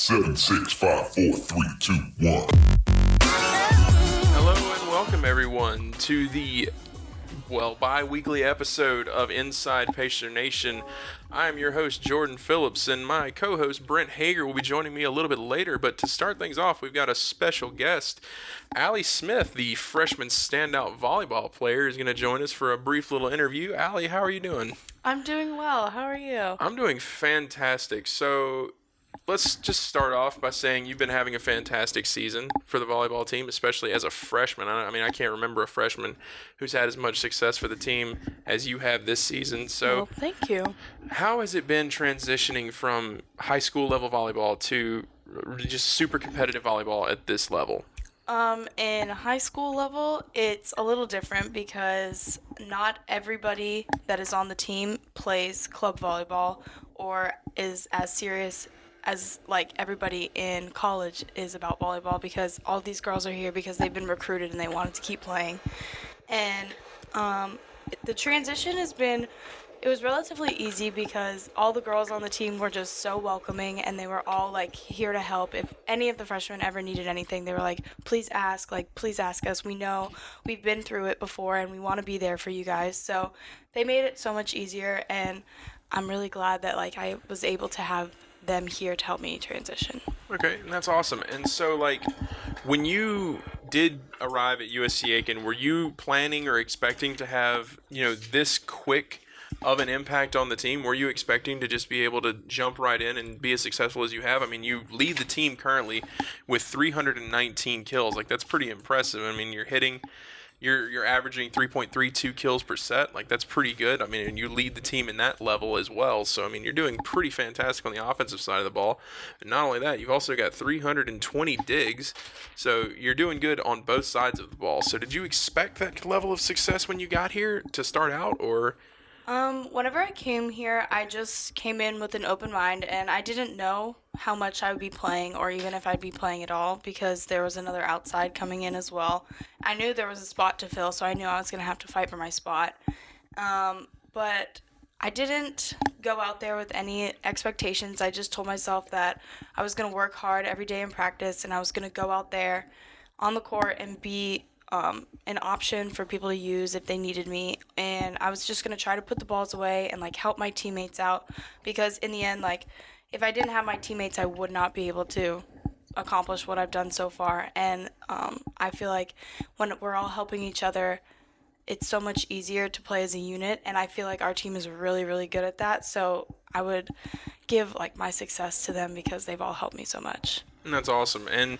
Seven, 6, 5, 4, 3, 2, 1. Hello and welcome everyone to the bi-weekly episode of Inside Pacer Nation. I am your host Jordan Phillips, and my co-host Brent Hager will be joining me a little bit later. But to start things off, we've got a special guest. Allie Smith, the freshman standout volleyball player, is going to join us for a brief little interview. Allie, how are you doing? I'm doing well. How are you? I'm doing fantastic. So let's just start off by saying you've been having a fantastic season for the volleyball team, especially as a freshman. I mean, I can't remember a freshman who's had as much success for the team as you have this season. So, well, thank you. How has it been transitioning from high school level volleyball to just super competitive volleyball at this level? In high school level, it's a little different because not everybody that is on the team plays club volleyball or is as serious as like everybody in college is about volleyball, because all these girls are here because they've been recruited and they wanted to keep playing. And the transition it was relatively easy because all the girls on the team were just so welcoming, and they were all like here to help. If any of the freshmen ever needed anything, they were like, please ask us. We know we've been through it before and we want to be there for you guys. So they made it so much easier, and I'm really glad that like I was able to have them here to help me transition. Okay, that's awesome. And so like when you did arrive at USC Aiken, were you planning or expecting to have, this quick of an impact on the team? Were you expecting to just be able to jump right in and be as successful as you have? I mean, you lead the team currently with 319 kills. Like, that's pretty impressive. I mean, you're averaging 3.32 kills per set. Like, that's pretty good. I mean, and you lead the team in that level as well. So, I mean, you're doing pretty fantastic on the offensive side of the ball. And not only that, you've also got 320 digs. So you're doing good on both sides of the ball. So did you expect that level of success when you got here to start out, or? Whenever I came here, I just came in with an open mind, and I didn't know how much I would be playing or even if I'd be playing at all, because there was another outside coming in as well. I knew there was a spot to fill, so I knew I was going to have to fight for my spot. But I didn't go out there with any expectations. I just told myself that I was going to work hard every day in practice, and I was going to go out there on the court and be an option for people to use if they needed me. And I was just going to try to put the balls away and like help my teammates out, because in the end, like, if I didn't have my teammates, I would not be able to accomplish what I've done so far. And I feel like when we're all helping each other, it's so much easier to play as a unit, and I feel like our team is really, really good at that. So I would give like my success to them because they've all helped me so much. And that's awesome. And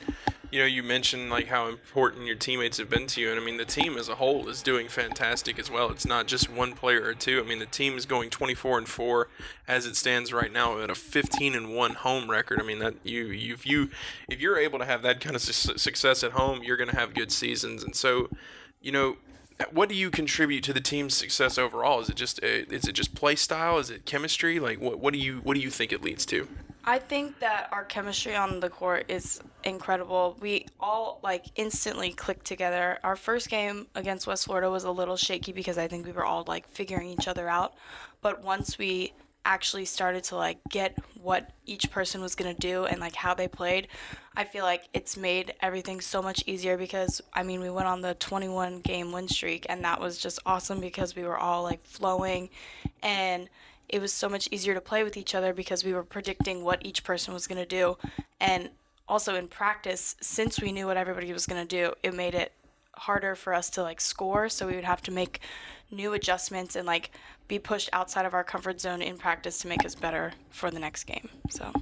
you mentioned like how important your teammates have been to you, and I mean the team as a whole is doing fantastic as well. It's not just one player or two. I mean the team is going 24-4 as it stands right now at a 15-1 home record. I mean that if you're able to have that kind of success at home, you're going to have good seasons. And so, what do you contribute to the team's success overall? Is it just play style? Is it chemistry? Like what do you think it leads to? I think that our chemistry on the court is incredible. We all like instantly clicked together. Our first game against West Florida was a little shaky because I think we were all like figuring each other out. But once we actually started to like get what each person was going to do and like how they played, I feel like it's made everything so much easier, because I mean we went on the 21 game win streak, and that was just awesome because we were all like flowing, and it was so much easier to play with each other because we were predicting what each person was going to do. And also in practice, since we knew what everybody was going to do, it made it harder for us to like score, so we would have to make new adjustments and like be pushed outside of our comfort zone in practice to make us better for the next game. So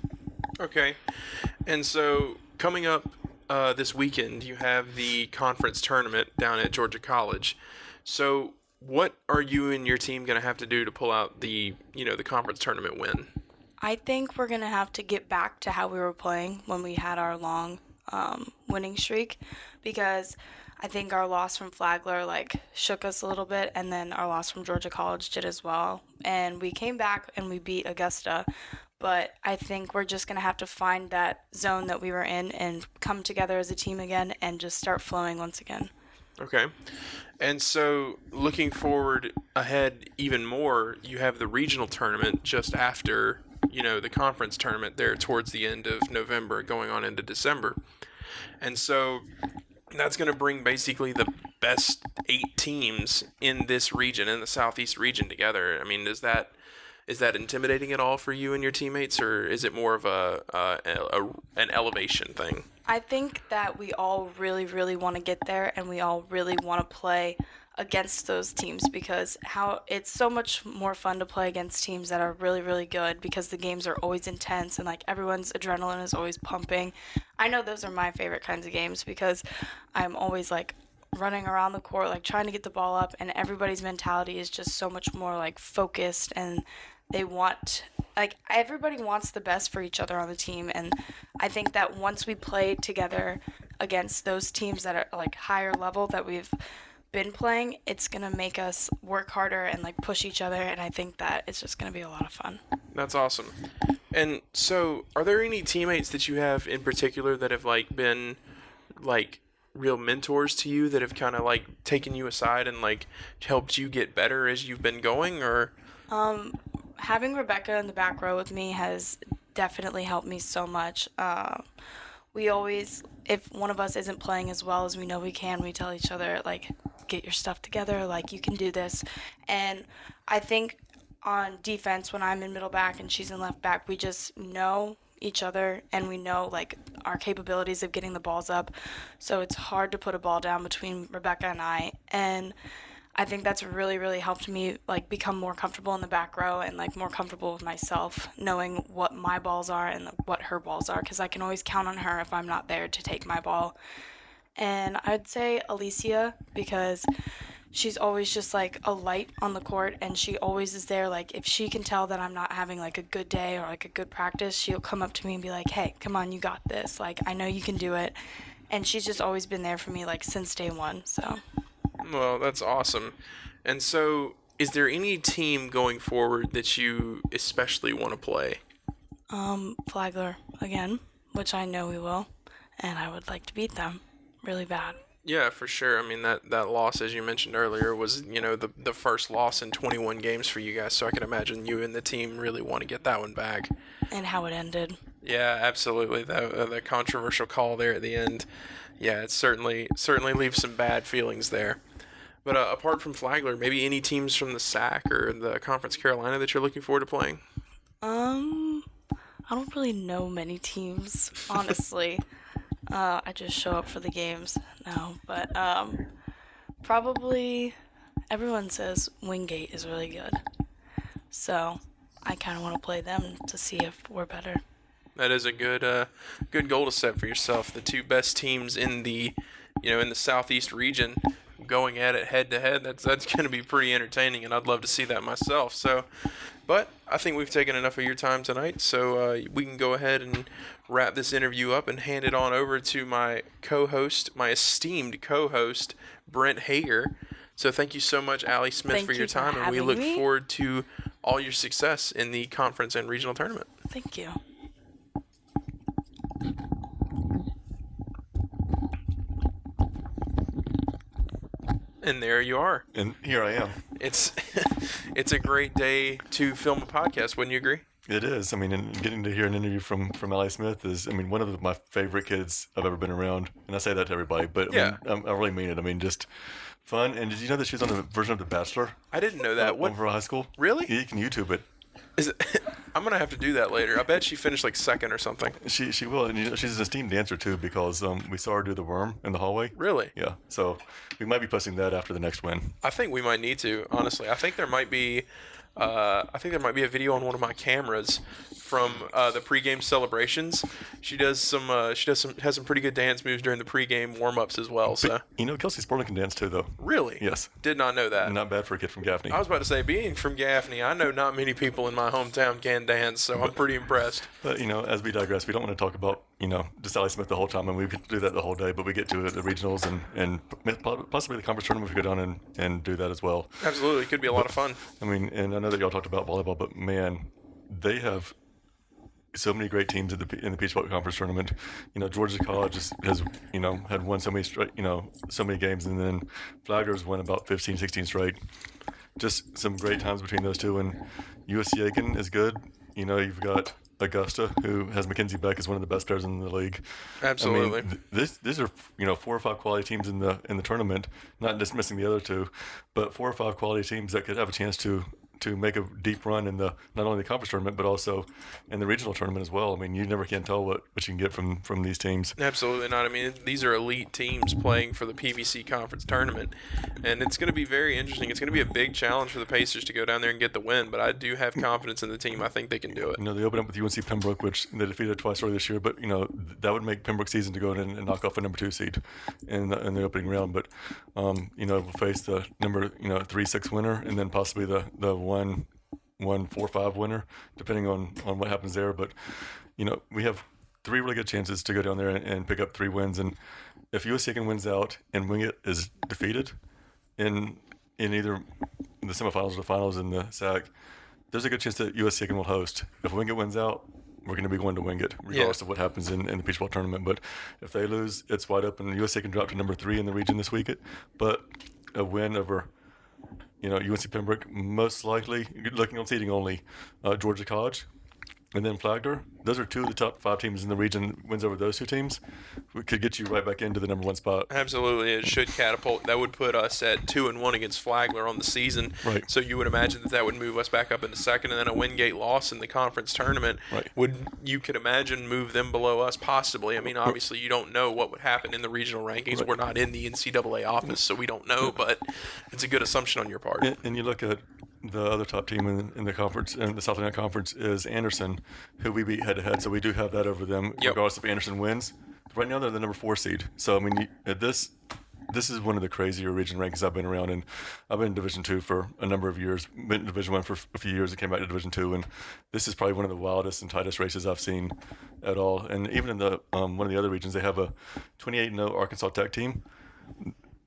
okay. And so coming up this weekend, you have the conference tournament down at Georgia College. So what are you and your team going to have to do to pull out the conference tournament win? I think we're going to have to get back to how we were playing when we had our long winning streak, because I think our loss from Flagler like shook us a little bit, and then our loss from Georgia College did as well. And we came back and we beat Augusta, but I think we're just going to have to find that zone that we were in and come together as a team again and just start flowing once again. Okay. And so looking forward ahead even more, you have the regional tournament just after the conference tournament there towards the end of November, going on into December. And so that's going to bring basically the best 8 teams in this region, in the Southeast region, together. I mean, is that intimidating at all for you and your teammates, or is it more of an elevation thing? I think that we all really, really want to get there, and we all really want to play against those teams, because it's so much more fun to play against teams that are really, really good, because the games are always intense and like everyone's adrenaline is always pumping. I know those are my favorite kinds of games, because I'm always like running around the court, like trying to get the ball up, and everybody's mentality is just so much more like focused, and everybody wants the best for each other on the team. And I think that once we play together against those teams that are like higher level that we've been playing, it's gonna make us work harder and like push each other, and I think that it's just gonna be a lot of fun. That's awesome. And so, are there any teammates that you have in particular that have like been like real mentors to you, that have kind of like taken you aside and like helped you get better as you've been going? Or having Rebecca in the back row with me has definitely helped me so much. We always, if one of us isn't playing as well as we know we can, we tell each other, like, get your stuff together, like, you can do this. And I think on defense, when I'm in middle back and she's in left back, we just know each other, and we know, like, our capabilities of getting the balls up. So it's hard to put a ball down between Rebecca and I. And I think that's really, really helped me, like, become more comfortable in the back row and, like, more comfortable with myself, knowing what my balls are and what her balls are, because I can always count on her if I'm not there to take my ball. And I'd say Alicia, because she's always just, like, a light on the court, and she always is there. Like, if she can tell that I'm not having, like, a good day or, like, a good practice, she'll come up to me and be like, hey, come on, you got this. Like, I know you can do it. And she's just always been there for me, like, since day one, so. Well, that's awesome. And so, is there any team going forward that you especially want to play? Flagler again, which I know we will, and I would like to beat them really bad. Yeah, for sure. I mean, that loss, as you mentioned earlier, was, the first loss in 21 games for you guys, so I can imagine you and the team really want to get that one back. And how it ended. Yeah, absolutely. The controversial call there at the end, yeah, it certainly leaves some bad feelings there. But apart from Flagler, maybe any teams from the SAC or the Conference Carolina that you're looking forward to playing? I don't really know many teams, honestly. I just show up for the games now. But probably everyone says Wingate is really good. So I kind of want to play them to see if we're better. That is a good goal to set for yourself. The 2 best teams in the Southeast region going at it head to head. That's going to be pretty entertaining, and I'd love to see that myself. So, but I think we've taken enough of your time tonight, so we can go ahead and wrap this interview up and hand it on over to my co-host, my esteemed co-host, Brent Hager. So thank you so much, Allie Smith, for your time, and we look forward to all your success in the conference and regional tournament. Thank you. And there you are. And here I am. It's a great day to film a podcast, wouldn't you agree? It is. I mean, and getting to hear an interview from Allie Smith is, I mean, one of my favorite kids I've ever been around. And I say that to everybody, but yeah. I really mean it. I mean, just fun. And did you know that she was on the version of The Bachelor? I didn't know that. What? For high school? Really? Yeah, you can YouTube it. Is it? I'm gonna have to do that later. I bet she finished like second or something. She will, and she's an esteemed dancer too, because we saw her do the worm in the hallway. Really? Yeah. So we might be posting that after the next win. I think we might need to. Honestly, I think there might be a video on one of my cameras from the pregame celebrations. She has some pretty good dance moves during the pregame warm-ups as well. So Kelsey Sporling can dance too, though. Really? Yes. Did not know that. Not bad for a kid from Gaffney. I was about to say, being from Gaffney, I know not many people in my hometown can dance, so I'm pretty impressed. But as we digress, we don't want to talk about just Allie Smith the whole time, and we could do that the whole day. But we get to the regionals and possibly the conference tournament if we go down and do that as well. Absolutely, it could be a lot of fun. I mean, and I know that y'all talked about volleyball, but man, they have so many great teams in the Peach Belt Conference tournament. Georgia College has had won so many straight, so many games, and then Flagler's won about 15, 16 straight. Just some great times between those two, and USC Aiken is good. you've got Augusta, who has Mackenzie Beck as one of the best players in the league. Absolutely. I mean, these are 4 or 5 quality teams in the tournament. Not dismissing the other two, but 4 or 5 quality teams that could have a chance to make a deep run in the not only the conference tournament but also in the regional tournament as well. I mean, you never can tell what you can get from these teams. Absolutely not. I mean, these are elite teams playing for the PVC conference tournament, and it's going to be very interesting. It's going to be a big challenge for the Pacers to go down there and get the win, but I do have confidence in the team. I think they can do it. They open up with UNC Pembroke, which they defeated twice earlier this year, but that would make Pembroke's season to go in and knock off a number 2 seed in the opening round. But we'll face the number 3-6 winner and then possibly the 1-4-5 winner, depending on what happens there. But we have 3 really good chances to go down there and pick up 3 wins. And if USC wins out and Wingate is defeated in either the semifinals or the finals in the SAC, there's a good chance that USC will host. If Wingate wins out, we're going to be going to Wingate, regardless of what happens in the Peach Bowl tournament. But if they lose, it's wide open. USC can drop to number 3 in the region this week. But a win over UNC Pembroke, most likely, looking on seeding only, Georgia College, and then Flagler. Those are 2 of the top 5 teams in the region. Wins over those 2 teams could get you right back into the number 1 spot. Absolutely, it should catapult. That would put us at 2-1 against Flagler on the season. Right. So you would imagine that would move us back up into second, and then a Wingate loss in the conference tournament you could imagine move them below us possibly. I mean, obviously you don't know what would happen in the regional rankings. We're not in the NCAA office, so we don't know. But it's a good assumption on your part. And you look at the other top team in the conference, in the South Atlantic Conference, is Anderson, who we beat head-to-head, so we do have that over them, regardless if Anderson wins. Right now, they're the number 4 seed. So, I mean, this is one of the crazier region rankings I've been around, and I've been in Division II for a number of years, been in Division I for a few years, and came back to Division II, and this is probably one of the wildest and tightest races I've seen at all. And even in the one of the other regions, they have a 28-0 Arkansas Tech team.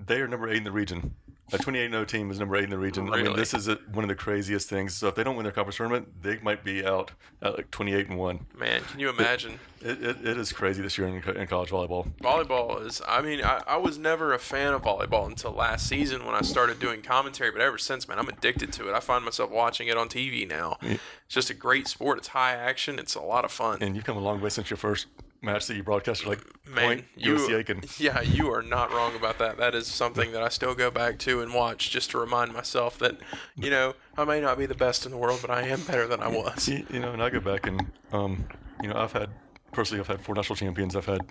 They are number 8 in the region. A 28-0 team is number 8 in the region. Really? I mean, this is one of the craziest things. So if they don't win their conference tournament, they might be out at like 28-1. Man, can you imagine? It is crazy this year in college volleyball. Volleyball is, I was never a fan of volleyball until last season when I started doing commentary, but ever since, man, I'm addicted to it. I find myself watching it on TV now. Yeah. It's just a great sport. It's high action. It's a lot of fun. And you've come a long way since your first match that you broadcast. Like, Man, USC Aiken. Yeah, you are not wrong about that. That is something that I still go back to and watch just to remind myself that, I may not be the best in the world, but I am better than I was. And I go back and, I've had 4 national champions. I've had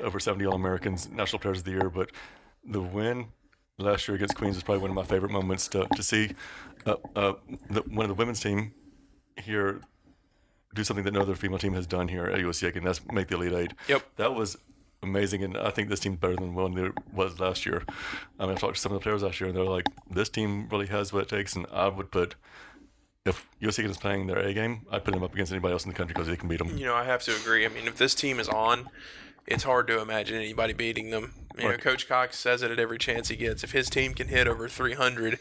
over 70 All-Americans, National Players of the Year. But the win last year against Queens is probably one of my favorite moments to see one of the women's team here do something that no other female team has done here at USC, and that's make the Elite Eight. Yep. That was amazing, and I think this team's better than one there was last year. I've talked to some of the players last year, and they're like, this team really has what it takes, and I would put, if USC is playing their A game, I'd put them up against anybody else in the country because they can beat them. I have to agree. I mean, if this team is on, it's hard to imagine anybody beating them. Coach Cox says it at every chance he gets. If his team can hit over 300,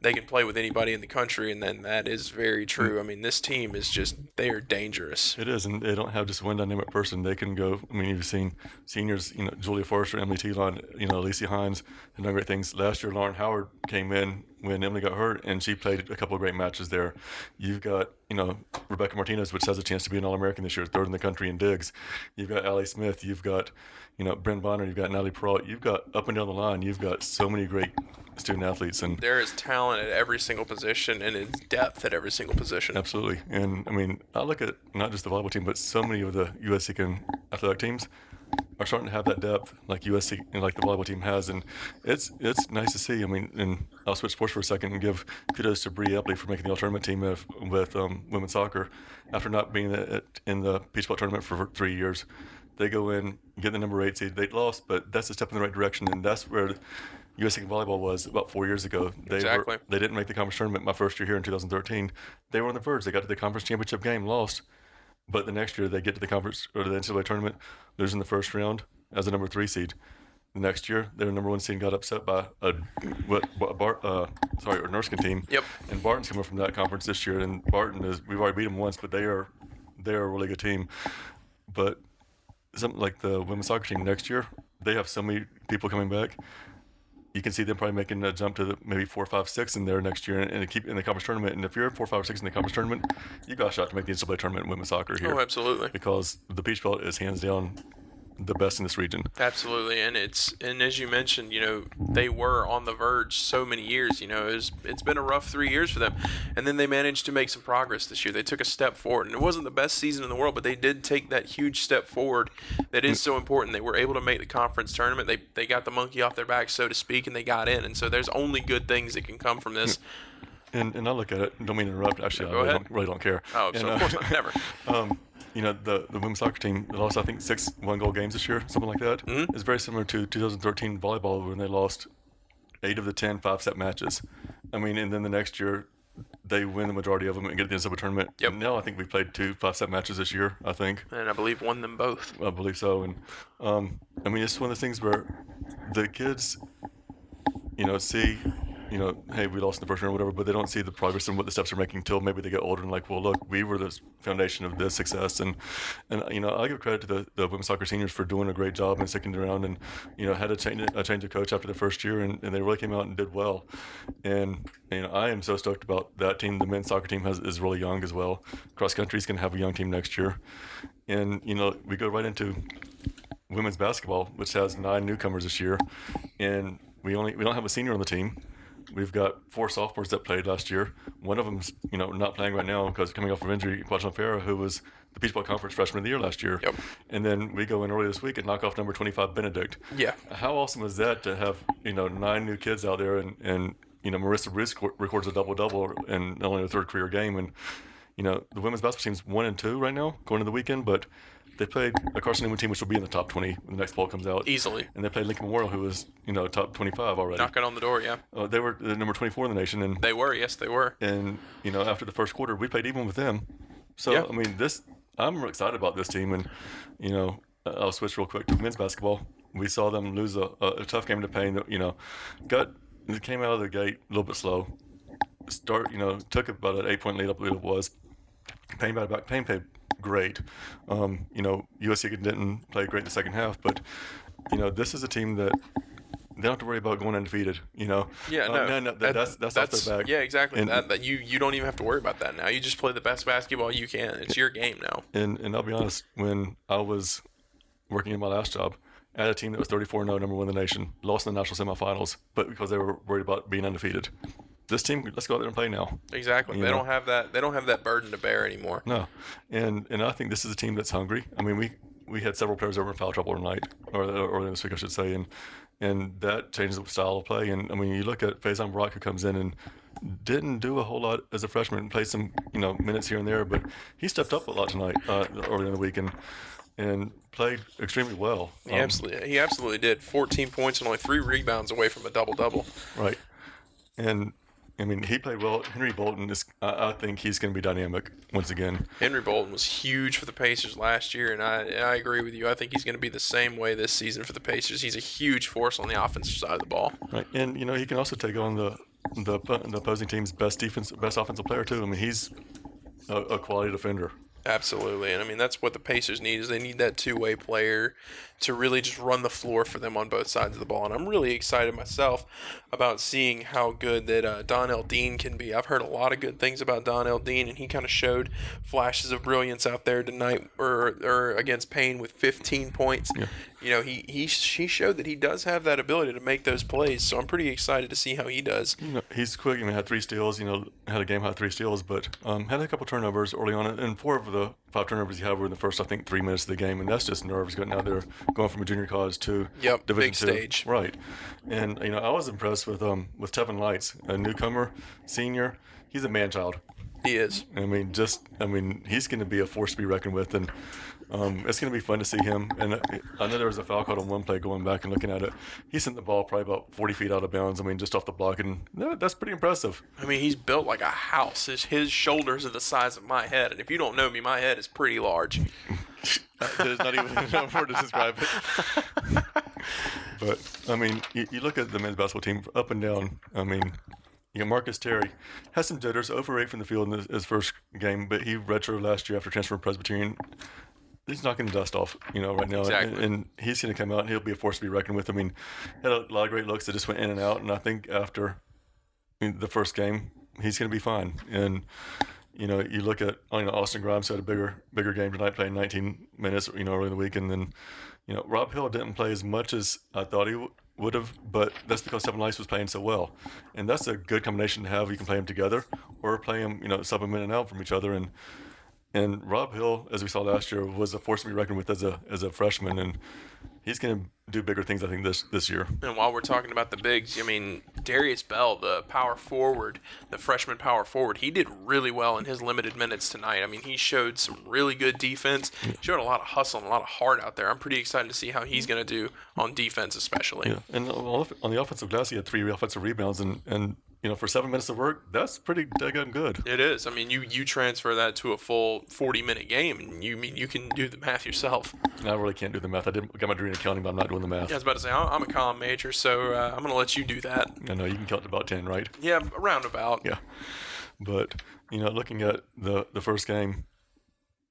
they can play with anybody in the country, and then that is very true. I mean, this team is they are dangerous. It is, and they don't have just one dynamic person. They can go. I mean, you've seen seniors, Julia Forrester, Emily Telon, Alicia Hines, and done great things. Last year, Lauren Howard came in when Emily got hurt, and she played a couple of great matches there. You've got, Rebecca Martinez, which has a chance to be an All-American this year, 3rd in the country in digs. You've got Allie Smith. You've got, Bryn Bonner. You've got Natalie Perrault. You've got up and down the line. You've got so many great student athletes, and there is talent at every single position and it's depth at every single position. Absolutely. And I mean, I look at not just the volleyball team, but so many of the USC athletic teams are starting to have that depth like USC and like the volleyball team has, and it's nice to see. I mean, and I'll switch sports for a second and give kudos to Bree Epley for making the all-tournament team with women's soccer after not being in the Peach Bowl tournament for 3 years. They go in, get the number 8 seed. They lost, but that's a step in the right direction, and that's where USC volleyball was about 4 years ago. They didn't make the conference tournament my first year here in 2013. They were on the verge. They got to the conference championship game, lost. But the next year they get to the conference or the NCAA tournament, lose in the first round as a number 3 seed. The next year, their number 1 seed got upset by a Nurskin team. Yep. And Barton's coming from that conference this year, and we've already beat them once, but they are a really good team. But something like the women's soccer team next year, they have so many people coming back. you can see them probably making a jump to maybe 4, 5, 6 in there next year, and keep in the conference tournament. And if you're 4, 5, or 6 in the conference tournament, you got a shot to make the NCAA tournament in women's soccer here. Oh, absolutely. Because the Peach Belt is hands down the best in this region. Absolutely, and as you mentioned, they were on the verge so many years. It's been a rough 3 years for them, and then they managed to make some progress this year. They took a step forward, and it wasn't the best season in the world, but they did take that huge step forward that is so important. They were able to make the conference tournament. They got the monkey off their back, so to speak, and they got in. And so there's only good things that can come from this. And I look at it. Don't mean to interrupt. Actually, Go ahead. Really don't care. Oh, so of course not. Never. The women's soccer team lost, I think, 6 one-goal games this year, something like that. Mm-hmm. It's very similar to 2013 volleyball when they lost 8 of the 10 5-set matches. And then the next year, they win the majority of them and get the NCAA tournament. Yep. And now I think we played 2 5-set matches this year, I think. And I believe won them both. I believe so. And, it's one of those things where the kids, see, hey, we lost in the first round or whatever, but they don't see the progress and what the steps are making until maybe they get older and like, well, look, we were the foundation of this success. And I give credit to the women's soccer seniors for doing a great job in sticking around and, had a change of coach after the first year and they really came out and did well. And, I am so stoked about that team. The men's soccer team is really young as well. Cross country is going to have a young team next year. And, we go right into women's basketball, which has 9 newcomers this year. And we don't have a senior on the team. We've got 4 sophomores that played last year. One of them's, not playing right now because coming off of injury, Quajon Farah, who was the Peach Belt Conference Freshman of the Year last year. Yep. And then we go in early this week and knock off number 25, Benedict. Yeah. How awesome is that to have, 9 new kids out there and Marissa Bruce records a double-double in only her 3rd career game. And, the women's basketball team's 1-2 right now going into the weekend, but they played a Carson Newman team, which will be in the top 20 when the next poll comes out. Easily. And they played Lincoln Memorial, who was, top 25 already. Knocking on the door, yeah. They were the number 24 in the nation. And They were, yes, they were. And, after the first quarter, we played even with them. So, Yeah. I'm excited about this team. And, I'll switch real quick to men's basketball. We saw them lose a tough game to Payne that, came out of the gate a little bit slow. Took about an 8-point lead, I believe it was. Payne batted back. Payne played great. USC didn't play great in the second half, but, this is a team that they don't have to worry about going undefeated, Yeah, that's off their back. Yeah, exactly. And, that you don't even have to worry about that now. You just play the best basketball you can. It's your game now. And I'll be honest, when I was working in my last job, I had a team that was 34-0, number 1 in the nation, lost in the national semifinals, but because they were worried about being undefeated. This team, let's go out there and play now. Exactly. They don't have that burden to bear anymore. No, and I think this is a team that's hungry. We had several players over in foul trouble tonight, or this week I should say, and that changes the style of play. And you look at Faison Barak, who comes in and didn't do a whole lot as a freshman, and played some minutes here and there, but he stepped up a lot tonight early in the week and played extremely well. He absolutely did. 14 points and only 3 rebounds away from a double-double. Right, and. He played well. Henry Bolton I think he's going to be dynamic once again. Henry Bolton was huge for the Pacers last year, and I agree with you. I think he's going to be the same way this season for the Pacers. He's a huge force on the offensive side of the ball. Right, and he can also take on the opposing team's best offensive player too. He's a quality defender. Absolutely, and that's what the Pacers need is they need that 2-way player to really just run the floor for them on both sides of the ball. And I'm really excited myself about seeing how good that Donnell Dean can be. I've heard a lot of good things about Donnell Dean, and he kind of showed flashes of brilliance out there tonight or against Payne with 15 points. Yeah. He showed that he does have that ability to make those plays, so I'm pretty excited to see how he does. He's quick. Had 3 steals. Had a game high 3 steals, but had a couple turnovers early on, and 4 of the 5 turnovers he had were in the first, I think, 3 minutes of the game, and that's just nerves getting out there, going from a junior college to Division big II. stage. Right, and I was impressed with Tevin Lights, a newcomer, senior. He's a man child. He is. He's going to be a force to be reckoned with, and it's going to be fun to see him. And I know there was a foul called on one play going back and looking at it. He sent the ball probably about 40 feet out of bounds. Just off the block, and that's pretty impressive. He's built like a house. His shoulders are the size of my head, and if you don't know me, my head is pretty large. There's not even enough word to describe it. But you look at the men's basketball team up and down. Marcus Terry has some jitters, over 8 from the field in his first game, but he redshirted last year after transferring from Presbyterian. he's knocking the dust off, right now. Exactly. And he's going to come out and he'll be a force to be reckoned with. I mean, had a lot of great looks that just went in and out. And I think after the first game, he's going to be fine. And, you look at, Austin Grimes had a bigger game tonight, playing 19 minutes, early in the week. And then, Rob Hill didn't play as much as I thought he would have, but that's because Stephen Lice was playing so well. And that's a good combination to have. You can play them together or play them, sub them in and out from each other. And Rob Hill, as we saw last year, was a force to be reckoned with as a freshman, and he's going to do bigger things, I think, this year. And while we're talking about the bigs, I mean, Darius Bell, the power forward, the freshman power forward, he did really well in his limited minutes tonight. I mean, he showed some really good defense, showed a lot of hustle and a lot of heart out there. I'm pretty excited to see how he's going to do on defense especially. Yeah, and on the offensive glass, he had 3 offensive rebounds, and for 7 minutes of work, that's pretty daggone good. It is. I mean, you transfer that to a full 40-minute game, and you can do the math yourself. I really can't do the math. I got my degree in accounting, but I'm not doing the math. Yeah, I was about to say, I'm a comm major, so I'm going to let you do that. I know, you can count to about 10, right? Yeah, around about. Yeah. But, looking at the first game,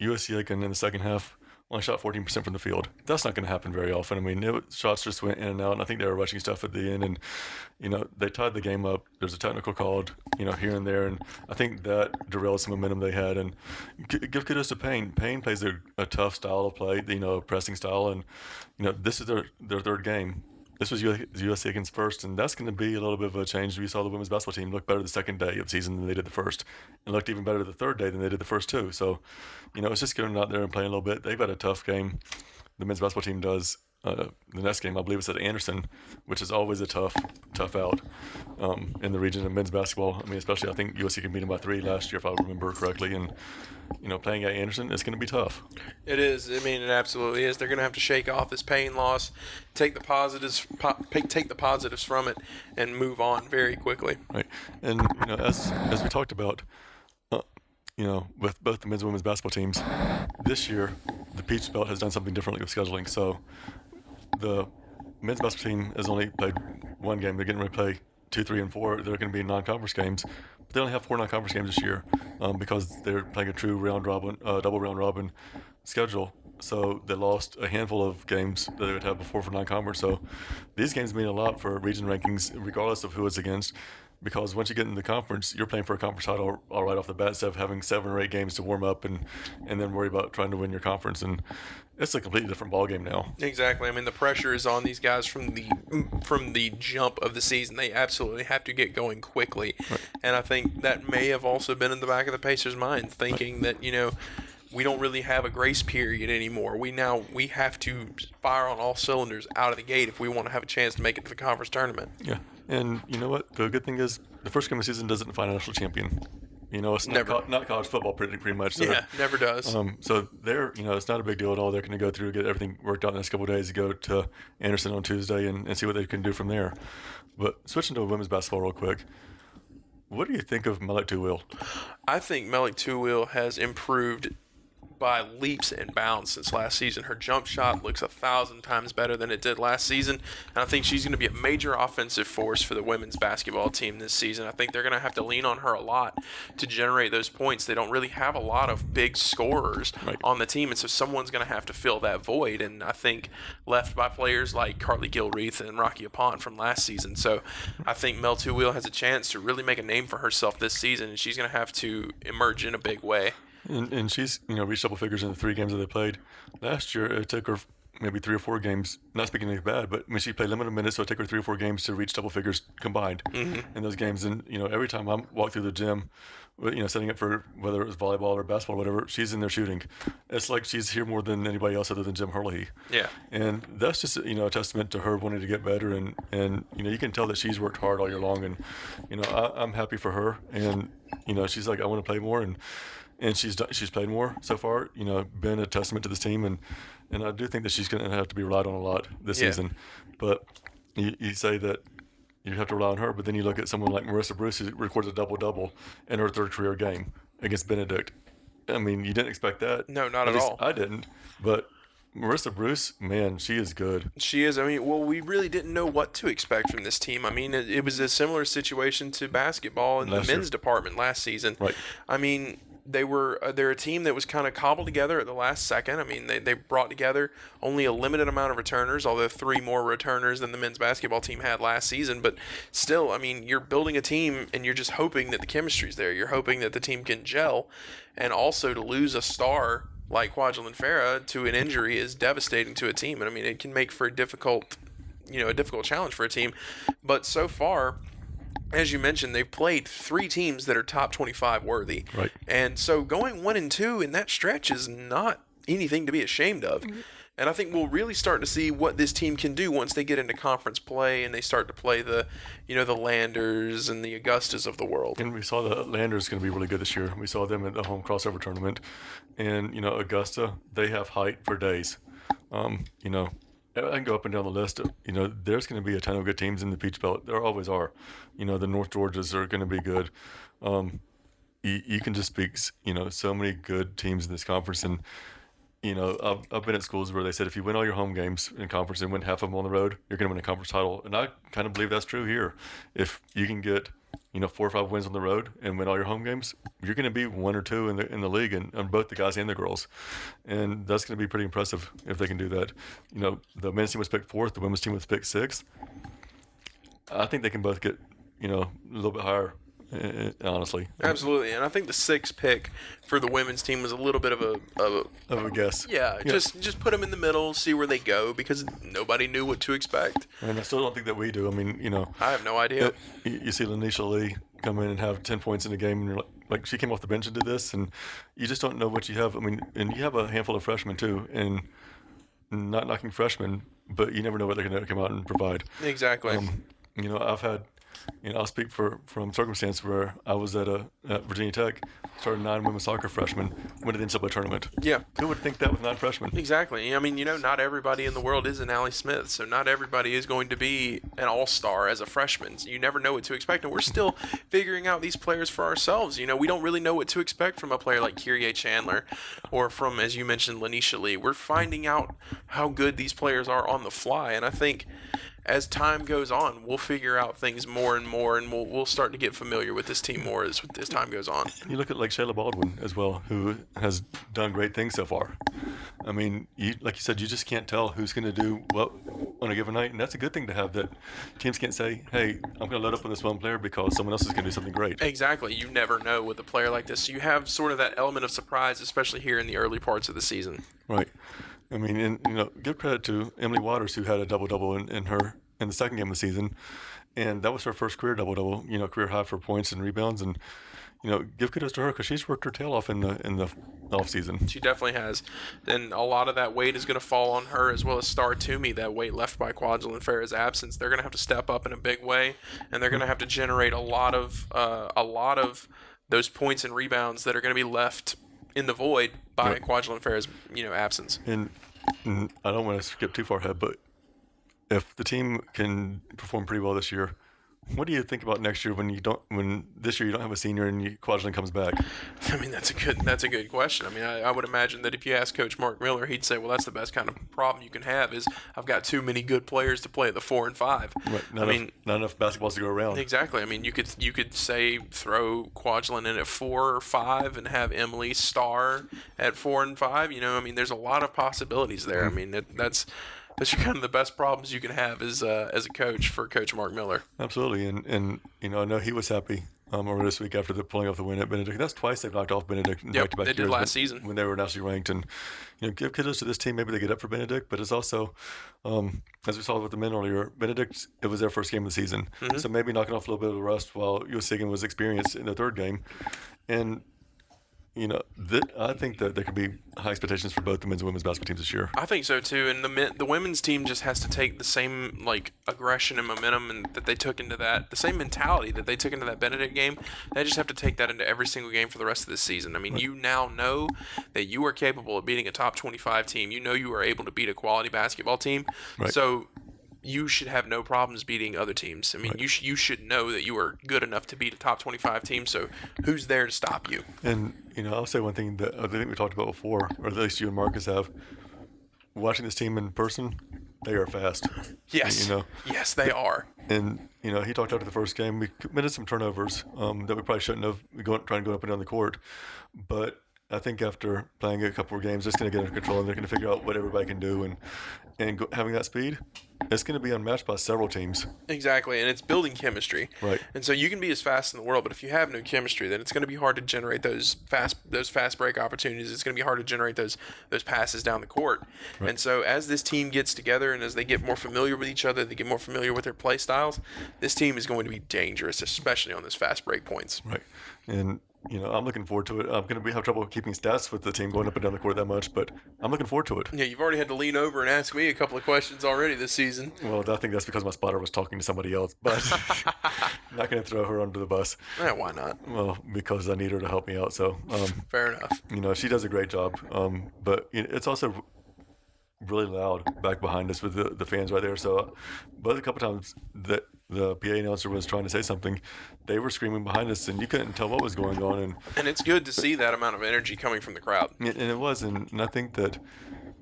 USC Aiken in the second half only shot 14% from the field. That's not going to happen very often. I mean, shots just went in and out, and I think they were rushing stuff at the end. And, they tied the game up. There's a technical called, here and there, and I think that derailed some momentum they had. And give kudos to Payne. Payne plays a tough style of play, a pressing style, and, this is their third game. This was USC Aiken's first, and that's going to be a little bit of a change. We saw the women's basketball team look better the second day of the season than they did the first, and looked even better the third day than they did the first two. So, it's just getting out there and playing a little bit. They've got a tough game. The men's basketball team does. The next game, I believe, is at Anderson, which is always a tough out in the region of men's basketball. I mean, especially I think USC can beat them by 3 last year, if I remember correctly. And playing at Anderson is going to be tough. It is. I mean, it absolutely is. They're going to have to shake off this pain loss, take the positives from it, and move on very quickly. Right. And as we talked about, with both the men's and women's basketball teams, this year the Peach Belt has done something differently with scheduling. So the men's basketball team has only played 1 game. They're getting ready to play 2, 3, and 4. They're going to be non-conference games. But they only have 4 non-conference games this year because they're playing a true double round robin schedule. So they lost a handful of games that they would have before for non-conference. So these games mean a lot for region rankings, regardless of who it's against. Because once you get in the conference, you're playing for a conference title all right off the bat instead of having 7 or 8 games to warm up and then worry about trying to win your conference. And it's a completely different ballgame now. Exactly. I mean, the pressure is on these guys from the jump of the season. They absolutely have to get going quickly. Right. And I think that may have also been in the back of the Pacers' mind, thinking that, we don't really have a grace period anymore. We have to fire on all cylinders out of the gate if we want to have a chance to make it to the conference tournament. Yeah. And you know what? The good thing is the first game of the season doesn't define a national champion. It's not college football pretty much. So yeah, never does. So it's not a big deal at all. They're going to go through, get everything worked out in the next couple of days, go to Anderson on Tuesday and see what they can do from there. But switching to women's basketball real quick, what do you think of Melek Tuwil? I think Melek Tuwil has improved by leaps and bounds since last season. Her jump shot looks 1,000 times better than it did last season, and I think she's going to be a major offensive force for the women's basketball team this season. I think they're going to have to lean on her a lot to generate those points. They don't really have a lot of big scorers on the team, and so someone's going to have to fill that void, and I think left by players like Carly Gilreath and Rocky Apont from last season. So I think Mel Tuwil has a chance to really make a name for herself this season, and she's going to have to emerge in a big way. And she's reached double figures in the 3 games that they played. Last year, it took her maybe 3 or 4 games, not speaking anything bad, but when she played limited minutes, so it took her 3 or 4 games to reach double figures combined in those games. And, every time I walk through the gym, setting up for whether it was volleyball or basketball or whatever, she's in there shooting. It's like she's here more than anybody else other than Jim Hurley. Yeah. And that's just, a testament to her wanting to get better. And you can tell that she's worked hard all year long. And, I'm happy for her. And, she's like, I want to play more. And she's played more so far, been a testament to this team. And I do think that she's going to have to be relied on a lot this season. But you say that you have to rely on her, but then you look at someone like Marissa Bruce, who records a double-double in her 3rd career game against Benedict. I mean, you didn't expect that. No, not at all. I didn't. But Marissa Bruce, man, she is good. She is. I mean, we really didn't know what to expect from this team. I mean, it was a similar situation to basketball in the men's department last season. Right. I mean, they're a team that was kind of cobbled together at the last second. I mean, they brought together only a limited amount of returners, although 3 more returners than the men's basketball team had last season. But still, I mean, you're building a team and you're just hoping that the chemistry's there. You're hoping that the team can gel, and also to lose a star like Kwajalein Farah to an injury is devastating to a team. And I mean, it can make for a difficult challenge for a team. But so far, as you mentioned, they've played 3 teams that are top 25 worthy. Right. And so going 1-2 in that stretch is not anything to be ashamed of. Mm-hmm. And I think we'll really start to see what this team can do once they get into conference play and they start to play the Landers and the Augustas of the world. And we saw the Landers going to be really good this year. We saw them at the home crossover tournament. And, Augusta, they have height for days. I can go up and down the list. There's going to be a ton of good teams in the Peach Belt. There always are. The North Georgias are going to be good. You can just speak, so many good teams in this conference. And, I've been at schools where they said if you win all your home games in conference and win half of them on the road, you're going to win a conference title. And I kind of believe that's true here. If you can get 4 or 5 wins on the road and win all your home games, you're going to be 1 or 2 in the league, and both the guys and the girls, and that's going to be pretty impressive if they can do that. The men's team was picked 4th, the women's team was picked 6th. I think they can both get a little bit higher. Honestly, absolutely, and I think the 6th pick for the women's team was a little bit of a guess. Yeah, just put them in the middle, see where they go, because nobody knew what to expect. And I still don't think that we do. I mean, I have no idea. You see Lanisha Lee come in and have 10 points in a game, and you're like she came off the bench and did this, and you just don't know what you have. I mean, and you have a handful of freshmen too, and not knocking freshmen, but you never know what they're going to come out and provide. Exactly. I've had. I'll speak from circumstance where I was at Virginia Tech, started 9 women's soccer freshmen, went to the NCAA tournament. Yeah. Who would think that with 9 freshmen? Exactly. I mean, not everybody in the world is an Allie Smith, so not everybody is going to be an all-star as a freshman. So you never know what to expect, and we're still figuring out these players for ourselves. We don't really know what to expect from a player like Kyrie Chandler or from, as you mentioned, Lanisha Lee. We're finding out how good these players are on the fly, and I think as time goes on, we'll figure out things more and more, and we'll start to get familiar with this team more as time goes on. You look at like Shayla Baldwin as well, who has done great things so far. I mean, like you said, you just can't tell who's going to do what on a given night, and that's a good thing to have, that teams can't say, hey, I'm going to load up on this one player because someone else is going to do something great. Exactly. You never know with a player like this. So you have sort of that element of surprise, especially here in the early parts of the season. Right. I mean, and give credit to Emily Waters, who had a double-double in the second game of the season, and that was her first career double-double, career high for points and rebounds, and give kudos to her because she's worked her tail off in the off season. She definitely has, and a lot of that weight is going to fall on her as well as Star Toomey. That weight left by Kwajalein Farah's absence, they're going to have to step up in a big way, and they're going to have to generate a lot of those points and rebounds that are going to be left in the void by Kwajalein Farah's absence. And I don't want to skip too far ahead, but if the team can perform pretty well this year, what do you think about next year when this year you don't have a senior and Kwajalein comes back? I mean, that's a good question. I mean, I would imagine that if you ask Coach Mark Miller, he'd say, well, that's the best kind of problem you can have is I've got too many good players to play at the 4 and 5. Right. Not enough basketballs to go around. Exactly. I mean, you could say throw Kwajalein in at 4 or 5 and have Emily Starr at 4 and 5. I mean, there's a lot of possibilities there. Mm-hmm. I mean, that's kind of the best problems you can have as a coach for Coach Mark Miller. Absolutely, and I know he was happy over this week after the pulling off the win at Benedict. That's twice they've knocked off Benedict. Yep, they did last season when they were nationally ranked. And give kudos to this team. Maybe they get up for Benedict, but it's also, as we saw with the men earlier, Benedict, it was their first game of the season, mm-hmm. So maybe knocking off a little bit of the rust while USC was experienced in the third game, and. I think that there could be high expectations for both the men's and women's basketball teams this year. I think so too, and the women's team just has to take the same aggression and momentum that they took into that, the same mentality that they took into that Benedict game. They just have to take that into every single game for the rest of the season. I mean, You now know that you are capable of beating a top 25 team. You are able to beat a quality basketball team. Right. So you should have no problems beating other teams. I mean, right. you should know that you are good enough to beat a top 25 team, so who's there to stop you? And, I'll say one thing that I think we talked about before, or at least you and Marcus have. Watching this team in person, they are fast. Yes. You know, Yes, they are. and he talked after the first game. We committed some turnovers that we probably shouldn't have trying to go up and down the court, but I think after playing a couple of games, it's going to get under control, and they're going to figure out what everybody can do, and having that speed, it's going to be unmatched by several teams. Exactly, and it's building chemistry. Right. And so you can be as fast in the world, but if you have no chemistry, then it's going to be hard to generate those fast break opportunities. It's going to be hard to generate those passes down the court. Right. And so as this team gets together and as they get more familiar with each other, they get more familiar with their play styles, this team is going to be dangerous, especially on those fast break points. Right. And I'm looking forward to it. I'm going to have trouble keeping stats with the team going up and down the court that much, but I'm looking forward to it. Yeah, you've already had to lean over and ask me a couple of questions already this season. Well, I think that's because my spotter was talking to somebody else, but I'm not going to throw her under the bus. Yeah, why not? Well, because I need her to help me out. So, Fair enough. she does a great job. But it's also really loud back behind us with the fans right there. So, but a couple times that the PA announcer was trying to say something, they were screaming behind us, and you couldn't tell what was going on. And it's good to see that amount of energy coming from the crowd. And it was, and I think that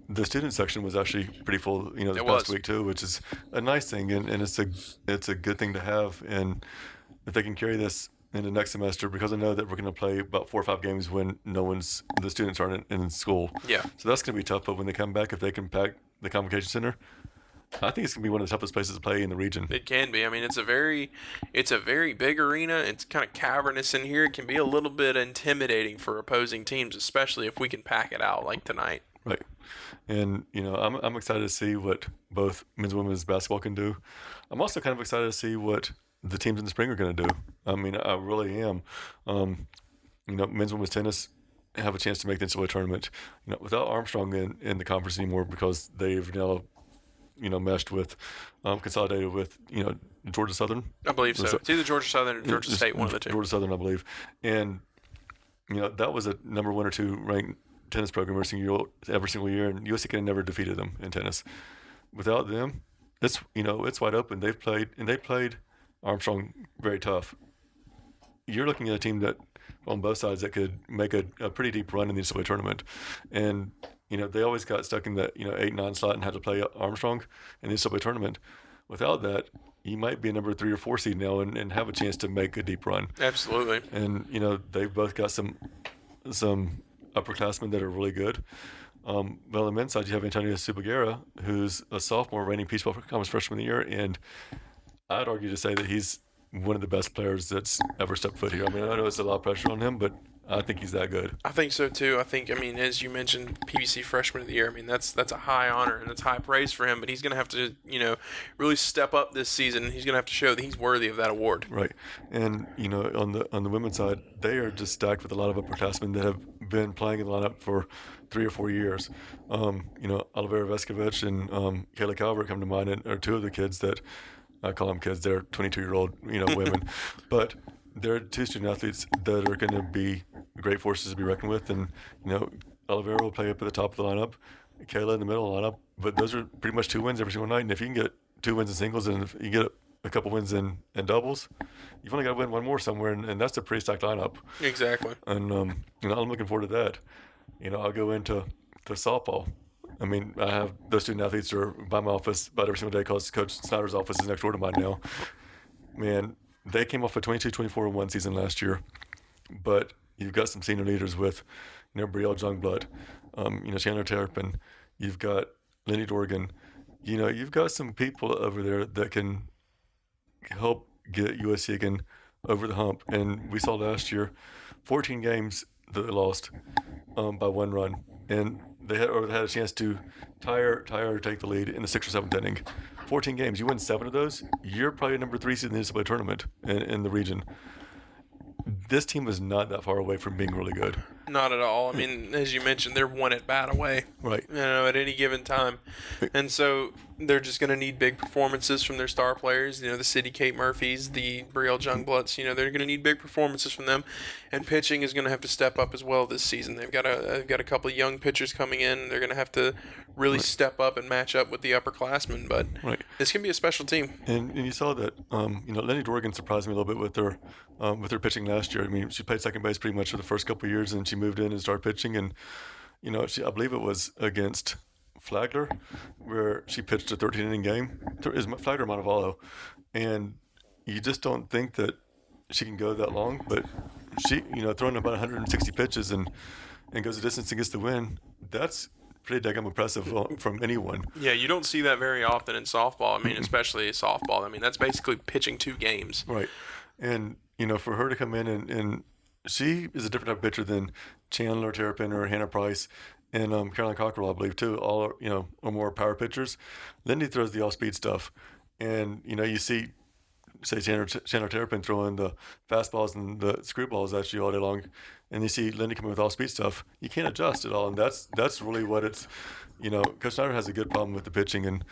the student section was actually pretty full, this past week too, which is a nice thing, and it's a good thing to have. And if they can carry this into next semester, because I know that we're going to play about 4 or 5 games when the students aren't in school. Yeah. So that's going to be tough. But when they come back, if they can pack the convocation center, I think it's going to be one of the toughest places to play in the region. It can be. I mean, it's a very big arena. It's kind of cavernous in here. It can be a little bit intimidating for opposing teams, especially if we can pack it out like tonight. Right. And, I'm excited to see what both men's and women's basketball can do. I'm also kind of excited to see what the teams in the spring are going to do. I mean, I really am. Men's and women's tennis have a chance to make the NCAA tournament, without Armstrong in the conference anymore, because they've now meshed with, consolidated with, Georgia Southern. I believe so. It's either Georgia Southern or Georgia State, one of the two. Georgia Southern, I believe. And, that was a number 1 or 2 ranked tennis program every single year, and USC never defeated them in tennis. Without them, it's wide open. They played Armstrong very tough. You're looking at a team that, on both sides, that could make a pretty deep run in the NCAA tournament. And they always got stuck in that 8-9 slot and had to play Armstrong in the NCAA tournament. Without that, you might be a number 3 or 4 seed now and have a chance to make a deep run. Absolutely. And they've both got some upperclassmen that are really good. Well, on the men's side, you have Antonio Subagera, who's a sophomore, reigning Peach Bowl Conference freshman of the year, and I'd argue to say that he's one of the best players that's ever stepped foot here. I mean, I know it's a lot of pressure on him, but I think he's that good. I think so too. As you mentioned, PBC Freshman of the Year. I mean, that's a high honor and it's high praise for him. But he's going to have to, really step up this season. And he's going to have to show that he's worthy of that award. Right. And on the women's side, they are just stacked with a lot of upperclassmen that have been playing in the lineup for 3 or 4 years. Olivera Veskovich and Kayla Calvert come to mind, and are 2 of the kids that I call them kids. They're 22-year-old, women, but they're 2 student athletes that are going to be great forces to be reckoned with. And, Olivera will play up at the top of the lineup, Kayla in the middle of the lineup, but those are pretty much 2 wins every single night. And if you can get 2 wins in singles, and if you get a couple wins in doubles, you've only got to win 1 more somewhere, and that's a pretty stacked lineup. Exactly. And, I'm looking forward to that. I'll go into softball. I mean, I have those student athletes are by my office about every single day, because Coach Snyder's office is next door to mine now. Man, they came off a 22-24-1 season last year, but you've got some senior leaders with, Brielle Jungblood, Chandler Terrapin, you've got Lenny Dorgan, you've got some people over there that can help get USC again over the hump. And we saw last year 14 games that they lost by 1 run, and they had a chance to tie or take the lead in the 6th or 7th inning. 14 games, you win 7 of those, you're probably number 3 seed in the NCAA tournament in the region. This team is not that far away from being really good. Not at all. I mean, as you mentioned, they're 1 at bat away. Right. At any given time. And so they're just going to need big performances from their star players. The City Kate Murphys, the Brielle Jungbloods, they're going to need big performances from them. And pitching is going to have to step up as well this season. They've got a couple of young pitchers coming in. They're going to have to really step up and match up with the upperclassmen. But this can be a special team. And you saw that, Lenny Dorgan surprised me a little bit with her pitching last year. I mean, she played second base pretty much for the first couple of years, and she moved in and started pitching. And, I believe it was against Flagler, where she pitched a 13-inning game. Is Flagler Montevallo, and you just don't think that she can go that long. But she, throwing about 160 pitches and goes the distance and gets the win. That's pretty daggum impressive from anyone. Yeah, you don't see that very often in softball. I mean, especially softball. I mean, that's basically pitching 2 games. Right. And, for her to come in and she is a different type of pitcher than Chandler Terrapin or Hannah Price and Caroline Cockrell, I believe, too. All are more power pitchers. Lindy throws the off-speed stuff. And, you see, say, Chandler Terrapin throwing the fastballs and the screwballs at you all day long. And you see Lindy coming with off-speed stuff. You can't adjust at all. And that's really what it's, Coach Snyder has a good problem with the pitching. And,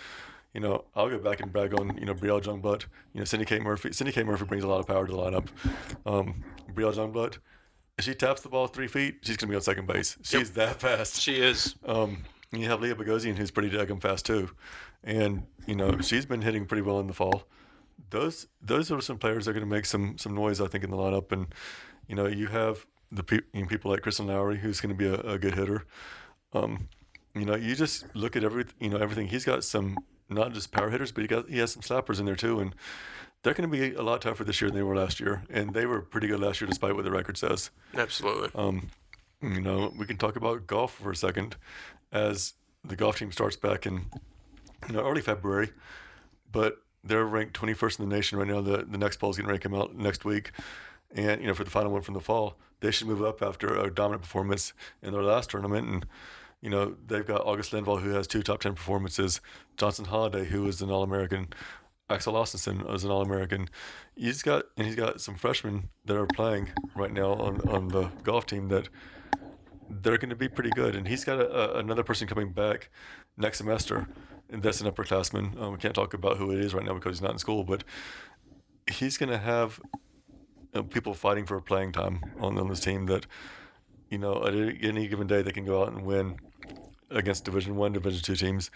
I'll go back and brag on, Brielle Jungblut. Cindy K. Murphy. Cindy K. Murphy brings a lot of power to the lineup. Brielle Jungblut, if she taps the ball 3 feet, she's going to be on second base. She's that fast. She is. You have Leah Bogosian, who's pretty daggum fast too. And, she's been hitting pretty well in the fall. Those are some players that are going to make some noise, I think, in the lineup. And, you have the people like Kristen Lowry, who's going to be a good hitter. You just look at everything. He's got some not just power hitters, but he has some slappers in there too, and they're going to be a lot tougher this year than they were last year. And they were pretty good last year, despite what the record says. Absolutely. We can talk about golf for a second, as the golf team starts back in early February, but they're ranked 21st in the nation right now. The next poll is going to come out next week. And, for the final one from the fall, they should move up after a dominant performance in their last tournament. And, they've got August Lindvall, who has 2 top 10 performances, Johnson Holiday, who is an All-American, Axel Austinson is an All-American. He's got some freshmen that are playing right now on the golf team that they're going to be pretty good. And he's got another person coming back next semester, and that's an upperclassman. We can't talk about who it is right now because he's not in school, but he's going to have people fighting for playing time on this team that, at any given day they can go out and win against Division I, Division II teams.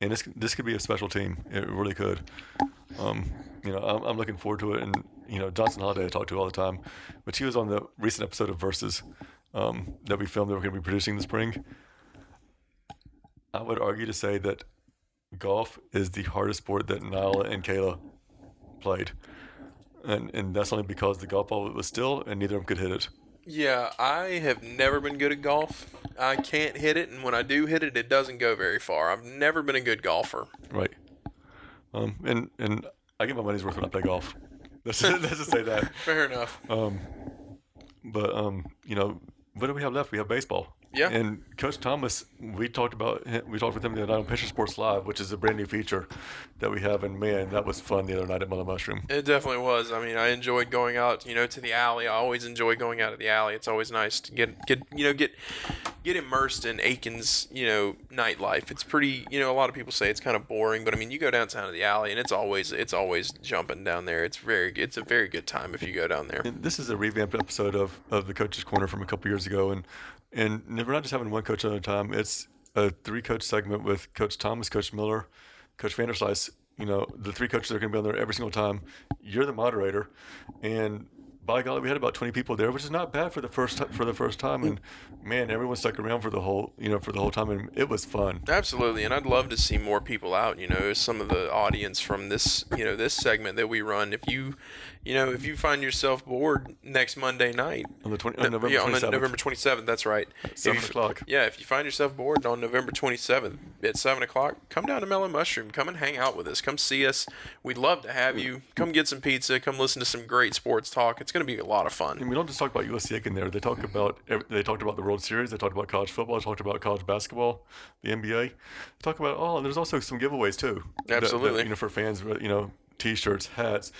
And this could be a special team. It really could. I'm looking forward to it. And, Johnson Holiday I talk to all the time, but he was on the recent episode of Versus that we filmed that we're going to be producing this spring. I would argue to say that golf is the hardest sport that Nyla and Kayla played. And that's only because the golf ball was still and neither of them could hit it. Yeah, I have never been good at golf. I can't hit it, and when I do hit it, it doesn't go very far. I've never been a good golfer. Right. And I get my money's worth when I play golf. Let's just say that. Fair enough. But what do we have left? We have baseball. Yeah. And Coach Thomas, we talked with him the other night on Pitcher Sports Live, which is a brand new feature that we have. And man, that was fun the other night at Mellow Mushroom. It definitely was. I mean, I enjoyed going out, to the alley. I always enjoy going out of the alley. It's always nice to get immersed in Aiken's, nightlife. It's pretty, a lot of people say it's kind of boring, but I mean, you go downtown to the alley and it's always jumping down there. It's a very good time if you go down there. And this is a revamped episode of the Coach's Corner from a couple years ago, and we're not just having one coach at a time. It's a 3-coach segment with Coach Thomas, Coach Miller, Coach Vanderslice. The 3 coaches are going to be on there every single time. You're the moderator, and by golly, we had about 20 people there, which is not bad for the first time. And man, everyone stuck around for the whole time, and it was fun. Absolutely, and I'd love to see more people out. Some of the audience from this this segment that we run. If you find yourself bored next Monday night On November 27th. November 27th, that's right. 7 o'clock. Yeah, if you find yourself bored on November 27th at 7 o'clock, come down to Mellow Mushroom. Come and hang out with us. Come see us. We'd love to have you. Come get some pizza. Come listen to some great sports talk. It's going to be a lot of fun. And we don't just talk about USC Aiken there. They talked about the World Series. They talked about college football. They talked about college basketball, the NBA. They talk about it all. And there's also some giveaways too. Absolutely. That, for fans, T-shirts, hats,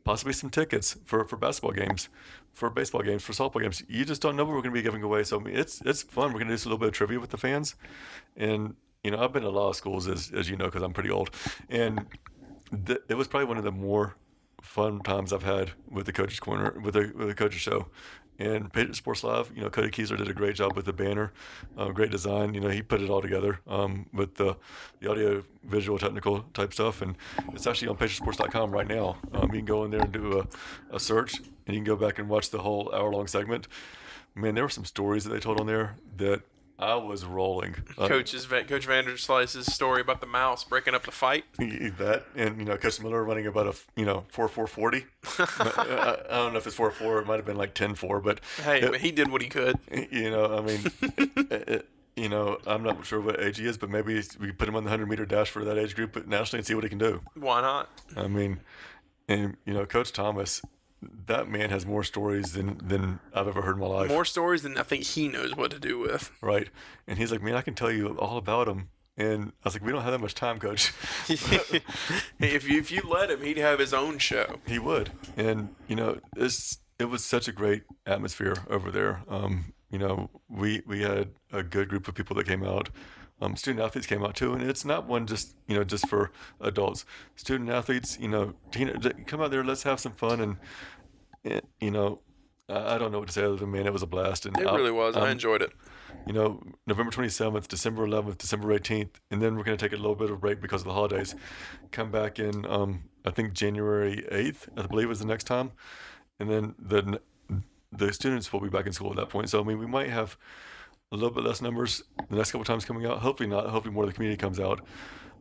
possibly some tickets for basketball games, for baseball games, for softball games. You just don't know what we're going to be giving away. So I mean, it's fun. We're going to do a little bit of trivia with the fans. And I've been to a lot of schools, as you know, because I'm pretty old. And it was probably one of the more fun times I've had with the Coach's Corner, with the Coach's Show. And Patriot Sports Live, Cody Keesler did a great job with the banner, great design. He put it all together with the audio, visual, technical type stuff. And it's actually on patriotsports.com right now. You can go in there and do a search, and you can go back and watch the whole hour-long segment. Man, there were some stories that they told on there that I was rolling. Coach Vanderslice's story about the mouse breaking up the fight. That, and Coach Miller running about a 4.40. I don't know if it's 4.4. It might have been like 10.4, but hey, but he did what he could. I mean, I'm not sure what age he is, but maybe we put him on the 100-meter dash for that age group nationally and see what he can do. Why not? I mean, and Coach Thomas, that man has more stories than I've ever heard in my life. More stories than I think he knows what to do with. Right. And he's like, man, I can tell you all about him. And I was like, we don't have that much time, Coach. If you let him, he'd have his own show. He would. And, it was such a great atmosphere over there. We had a good group of people that came out. Student athletes came out too, and it's not one just for adults. Student athletes, come out there. Let's have some fun, and I don't know what to say other than, man, it was a blast. And it really was. I enjoyed it. November 27th, December 11th, December 18th, and then we're going to take a little bit of a break because of the holidays. Come back in, I think January 8th, I believe, is the next time, and then the students will be back in school at that point. So I mean, we might have a little bit less numbers the next couple times coming out. Hopefully not. Hopefully more of the community comes out.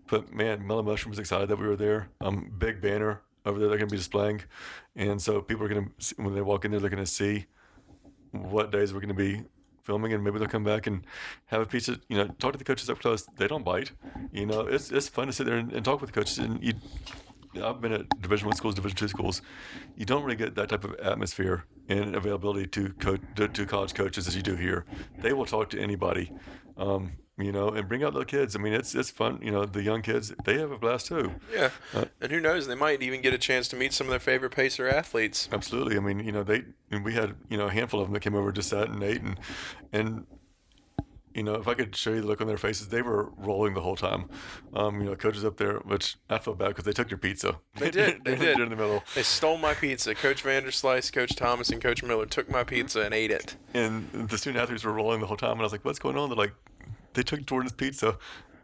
But man, Mellow Mushroom was excited that we were there. Big banner over there they're going to be displaying. And so people are going to, when they walk in there, they're going to see what days we're going to be filming, and maybe they'll come back and have a pizza, talk to the coaches up close. They don't bite. It's fun to sit there and talk with the coaches. And I've been at Division I schools, Division II schools. You don't really get that type of atmosphere and availability to college coaches as you do here. They will talk to anybody, and bring out the kids. I mean, it's fun. The young kids, they have a blast too. Yeah, and who knows? They might even get a chance to meet some of their favorite Pacer athletes. Absolutely. I mean, we had a handful of them that came over, just sat and ate, and if I could show you the look on their faces, they were rolling the whole time. Coaches up there, which I felt bad because they took your pizza. They did. They did. In the middle. They stole my pizza. Coach Vanderslice, Coach Thomas, and Coach Miller took my pizza and ate it. And the student athletes were rolling the whole time, and I was like, "What's going on?" They're like, "They took Jordan's pizza,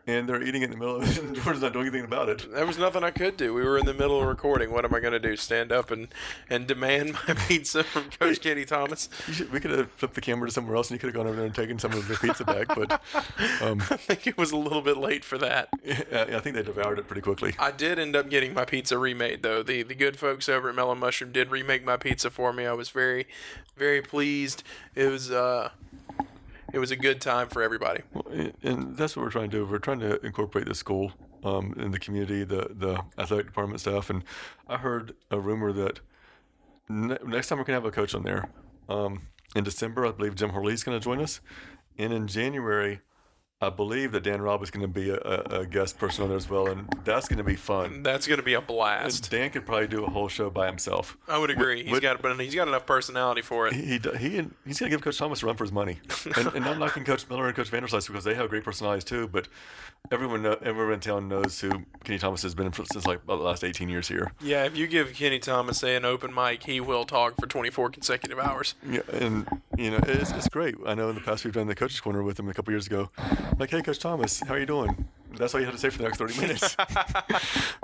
and they're eating it in the middle of it, and Jordan's not doing anything about it." There was nothing I could do. We were in the middle of recording. What am I going to do? Stand up and demand my pizza from Coach Kenny Thomas? We could have flipped the camera to somewhere else, and you could have gone over there and taken some of the pizza back. But I think it was a little bit late for that. I think they devoured it pretty quickly. I did end up getting my pizza remade, though. The good folks over at Mellow Mushroom did remake my pizza for me. I was very, very pleased. It was a good time for everybody. And that's what we're trying to do. We're trying to incorporate the school in the community, the athletic department staff. And I heard a rumor that next time we're going to have a coach on there. In December, I believe Jim Hurley's going to join us. And in January, I believe that Dan Robb is going to be a guest person on there as well, and that's going to be fun. That's going to be a blast. Dan could probably do a whole show by himself. I would agree. He's got enough personality for it. He's going to give Coach Thomas a run for his money. And I'm knocking Coach Miller and Coach Vanderslice because they have great personalities too, but everyone in town knows who Kenny Thomas has been since like the last 18 years here. Yeah, if you give Kenny Thomas an open mic, he will talk for 24 consecutive hours. Yeah, and it's great. I know in the past we've done the coaches corner with him a couple years ago. Like, hey, Coach Thomas, how are you doing? That's all you have to say for the next 30 minutes.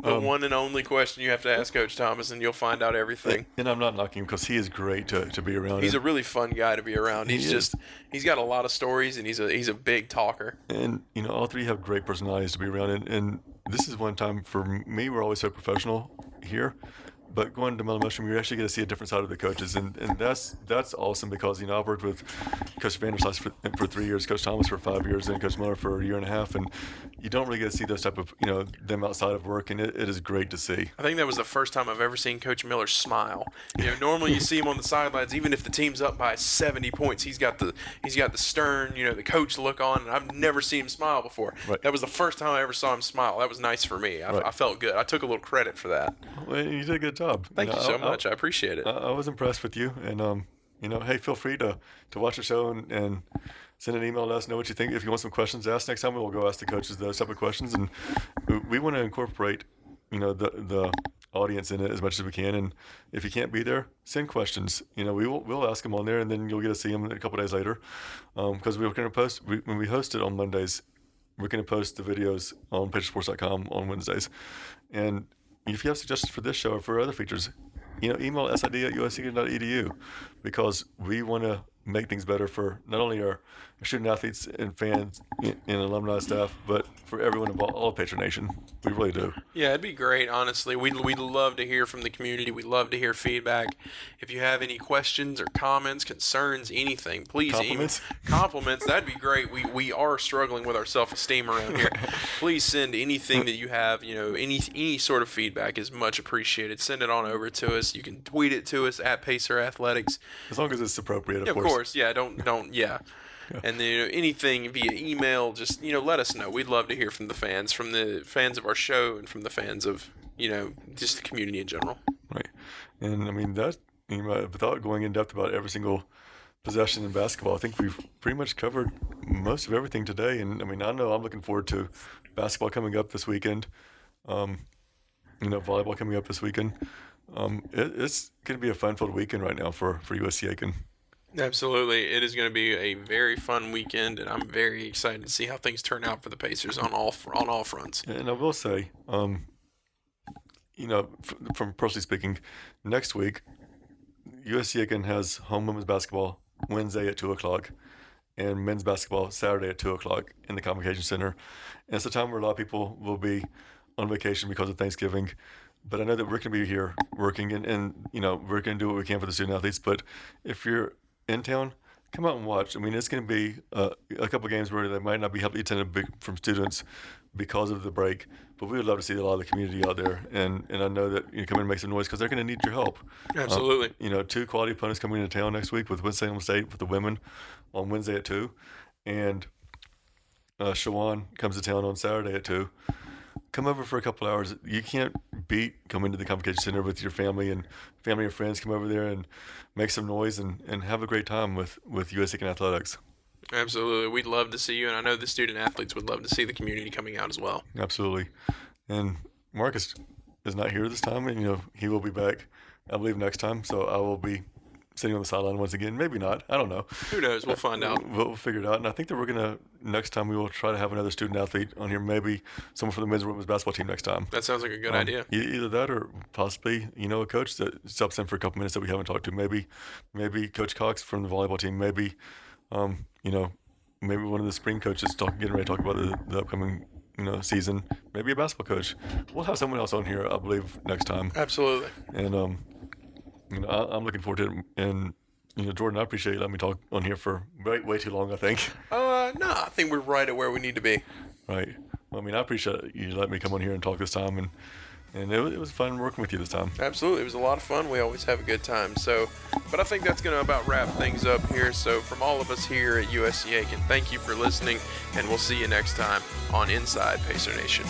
The one and only question you have to ask Coach Thomas, and you'll find out everything. And I'm not knocking him because he is great to be around. He's a really fun guy to be around. He's got a lot of stories, and he's a big talker. And all three have great personalities to be around. And this is one time for me, we're always so professional here. But going to Mellow Mushroom, you actually get to see a different side of the coaches, and that's awesome because I've worked with Coach Vanderslice for 3 years, Coach Thomas for 5 years, and Coach Miller for a year and a half, and you don't really get to see those type of them outside of work, and it is great to see. I think that was the first time I've ever seen Coach Miller smile. Normally you see him on the sidelines, even if the team's up by 70 points, he's got the stern, the coach look on, and I've never seen him smile before. Right. That was the first time I ever saw him smile. That was nice for me. I felt good. I took a little credit for that. Well, you did a good job. Thank you so much. I appreciate it. I was impressed with you, and hey, feel free to watch the show and send an email. Let us know what you think. If you want some questions asked next time, we'll go ask the coaches those type of questions, and we want to incorporate the audience in it as much as we can. And if you can't be there, send questions. We'll ask them on there, and then you'll get to see them a couple days later. Because we're going to post when we host it on Mondays. We're going to post the videos on pagersports.com on Wednesdays, and if you have suggestions for this show or for other features, email sid@usc.edu because we want to make things better for not only our student athletes and fans and alumni staff, but for everyone involved, all of Pacer Nation. We really do. Yeah, it'd be great, honestly. We'd love to hear from the community. We'd love to hear feedback. If you have any questions or comments, concerns, anything, please compliments, that'd be great. We are struggling with our self-esteem around here. Please send anything that you have, any sort of feedback is much appreciated. Send it on over to us. You can tweet it to us at Pacer Athletics. As long as it's appropriate, of course. Yeah, don't. Yeah. And then anything via email, just let us know. We'd love to hear from the fans of our show, and from the fans of just the community in general. Right, and I mean that without going in depth about every single possession in basketball, I think we've pretty much covered most of everything today. And I mean, I know I'm looking forward to basketball coming up this weekend. Volleyball coming up this weekend. It's going to be a fun-filled weekend right now for USC Aiken. Absolutely. It is going to be a very fun weekend, and I'm very excited to see how things turn out for the Pacers on all fronts. And I will say, from personally speaking, next week, USC Aiken has home women's basketball Wednesday at 2 o'clock and men's basketball Saturday at 2 o'clock in the Convocation Center. And it's a time where a lot of people will be on vacation because of Thanksgiving. But I know that we're going to be here working, and we're going to do what we can for the student athletes. But if you're in town, come out and watch. I mean, it's going to be a couple of games where they might not be heavily attended from students because of the break, but we would love to see a lot of the community out there. And I know that you come in and make some noise because they're going to need your help. Absolutely. 2 quality opponents coming into town next week with Winston-Salem State with the women on Wednesday at 2, and Shawan comes to town on Saturday at 2. Come over for a couple hours. You can't beat coming to the Convocation Center with your family and friends. Come over there and make some noise and have a great time with USC Aiken Athletics. Absolutely. We'd love to see you, and I know the student athletes would love to see the community coming out as well. Absolutely. And Marcus is not here this time, and he will be back, I believe, next time. So I will be sitting on the sideline once again. Maybe not. I don't know. Who knows? We'll find out. We'll figure it out. And I think that next time we will try to have another student athlete on here, maybe someone from the men's or women's basketball team next time. That sounds like a good idea. Either that or possibly, a coach that stops in for a couple minutes that we haven't talked to. Maybe Coach Cox from the volleyball team. Maybe, maybe one of the spring coaches getting ready to talk about the upcoming season. Maybe a basketball coach. We'll have someone else on here, I believe, next time. Absolutely. And I'm looking forward to it. And Jordan, I appreciate you letting me talk on here for way too long, I think. No, I think we're right at where we need to be. Right. Well, I mean, I appreciate you letting me come on here and talk this time, and it was fun working with you this time. Absolutely. It was a lot of fun. We always have a good time. But I think that's going to about wrap things up here. So from all of us here at USC Aiken, thank you for listening, and we'll see you next time on Inside Pacer Nation.